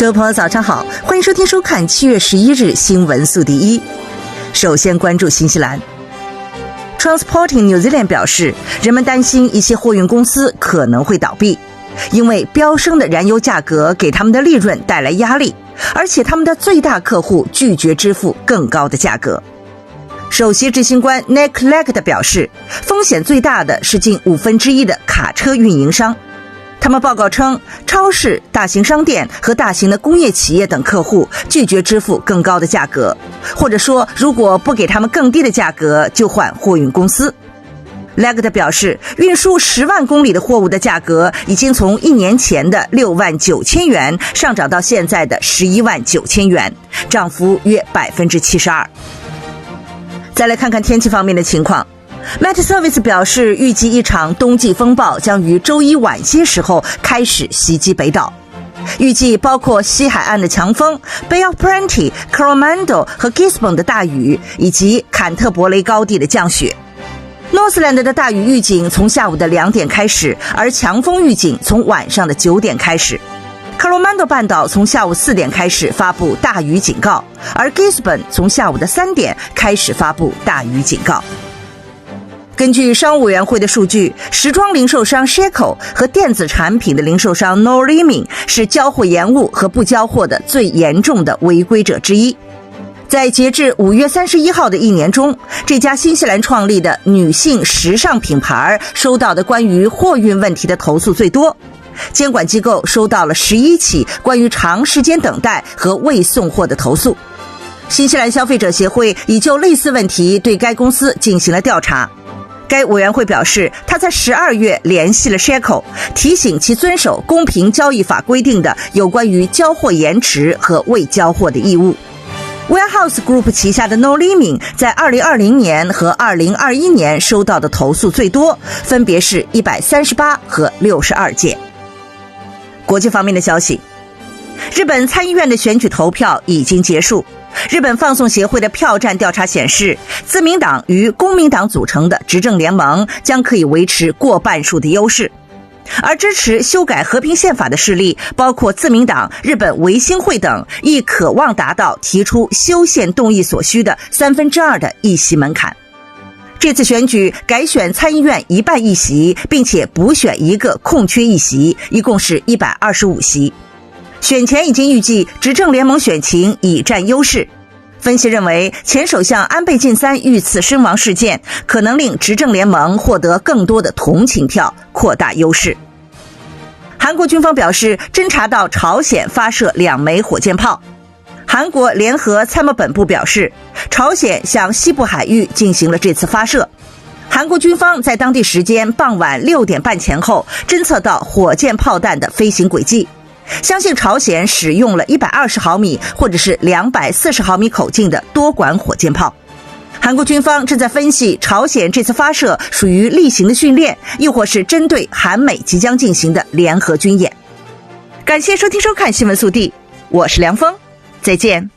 各位朋友早上好，欢迎收听收看7月11日新闻速递一。首先关注新西兰。Transporting New Zealand 表示，人们担心一些货运公司可能会倒闭，因为飙升的燃油价格给他们的利润带来压力，而且他们的最大客户拒绝支付更高的价格。首席执行官 Nick Legg 表示，风险最大的是近1/5的卡车运营商。他们报告称，超市、大型商店和大型的工业企业等客户拒绝支付更高的价格，或者说如果不给他们更低的价格，就换货运公司。Legg 表示，运输10万公里的货物的价格已经从1年前的69000元上涨到现在的119000元，涨幅约72%。再来看看天气方面的情况。Met Service 表示，预计一场冬季风暴将于周一晚些时候开始袭击北岛，预计包括西海岸的强风、Bay of Plenty、Coromandel 和 Gisborne 的大雨，以及坎特伯雷高地的降雪。Northland 的大雨预警从下午的2点开始，而强风预警从晚上的9点开始。Coromandel 半岛从下午4点开始发布大雨警告，而 Gisborne 从下午的3点开始发布大雨警告。根据商务委员会的数据，时装零售商 Sheco 和电子产品的零售商 Noriming 是交货延误和不交货的最严重的违规者之一。在截至5月31号的一年中，这家新西兰创立的女性时尚品牌收到的关于货运问题的投诉最多。监管机构收到了11起关于长时间等待和未送货的投诉。新西兰消费者协会已就类似问题对该公司进行了调查。该委员会表示，他在12月联系了 Sheco， 提醒其遵守公平交易法规定的有关于交货延迟和未交货的义务。Warehouse Group 旗下的 Noriming 在2020年和2021年收到的投诉最多，分别是138和62件。国际方面的消息，日本参议院的选举投票已经结束。日本放送协会的票站调查显示，自民党与公民党组成的执政联盟将可以维持过半数的优势，而支持修改和平宪法的势力，包括自民党、日本维新会等，亦渴望达到提出修宪动议所需的2/3的议席门槛。这次选举改选参议院1半议席，并且补选一个空缺议席，一共是125席。选前已经预计执政联盟选情已占优势。分析认为，前首相安倍晋三遇刺身亡事件可能令执政联盟获得更多的同情票，扩大优势。韩国军方表示，侦察到朝鲜发射2枚火箭炮。韩国联合参谋本部表示，朝鲜向西部海域进行了这次发射。韩国军方在当地时间傍晚6点半前后侦测到火箭炮弹的飞行轨迹，相信朝鲜使用了120毫米或者是240毫米口径的多管火箭炮。韩国军方正在分析朝鲜这次发射属于例行的训练，亦或是针对韩美即将进行的联合军演。感谢收听收看新闻速递，我是梁峰，再见。